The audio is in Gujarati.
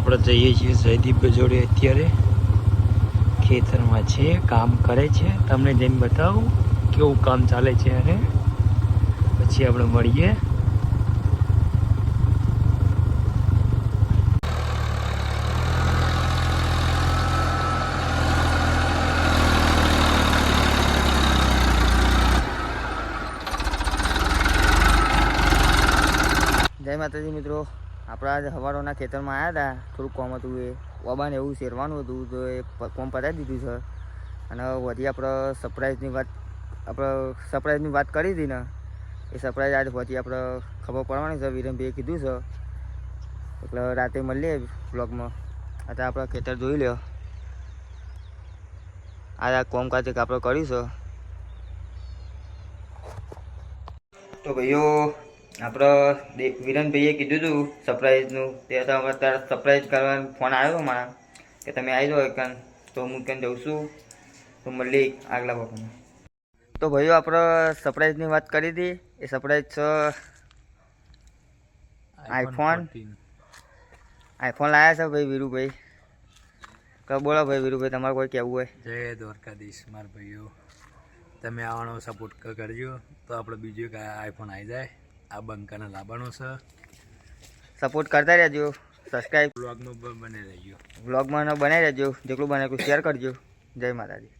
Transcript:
આપણે જઈએ છીએ જયદીપ જોડે અત્યારે ખેતરમાં છે, કામ કરે છે. તમને જઈને બતાવું કેવું કામ ચાલે છે અને પછી આપણે મળીએ. જય માતાજી મિત્રો, આપણે આજે હવારોના ખેતરમાં આવ્યા હતા. થોડુંક કોમ હતું, એ ઓબાને એવું શેરવાનું હતું તો એ કોમ પતાવી દીધું છે. અને વધી આપણે સરપ્રાઈઝની વાત કરી હતી ને, એ સરપ્રાઈઝ આજે પછી આપણે ખબર પડવાની છે. વિરમભાઈએ કીધું છે એટલે રાતે મળીએ બ્લોગમાં. અત્યારે આપણે ખેતર જોઈ લ્યો. આ કોમકાજ આપણે કર્યું છે. તો ભાઈઓ આપણે વિરનભાઈએ કીધું હતું સરપ્રાઈઝનું, તે અત્યારે સરપ્રાઈઝ કરવાનો ફોન આવ્યો મારા કે તમે આવી જાઓ એકન. તો હું ક્યાં જઉં છું તો મળીએ આગલા વખતમાં. તો ભાઈઓ આપણે સરપ્રાઈઝની વાત કરી હતી. એ સરપ્રાઈઝ છે આઈફોન લાવ્યા છે ભાઈ વીરુભાઈ. બોલો ભાઈ વીરુભાઈ, તમારે કોઈ કહેવું હોય? જય દ્વારકાધીશ મારા ભાઈઓ, તમે આવવાનો સપોર્ટ કરજો તો આપણે બીજું એક આઈફોન આવી જાય. આ બંકાને લાવવાનો છે, સપોર્ટ કરતા રહેજો. સબસ્ક્રાઈબ બ્લોગમાં બને રહેજો. વ્લોગમાં બનાવી રહેજો, જેટલું બને એટલું શેર કરજો. જય માતાજી.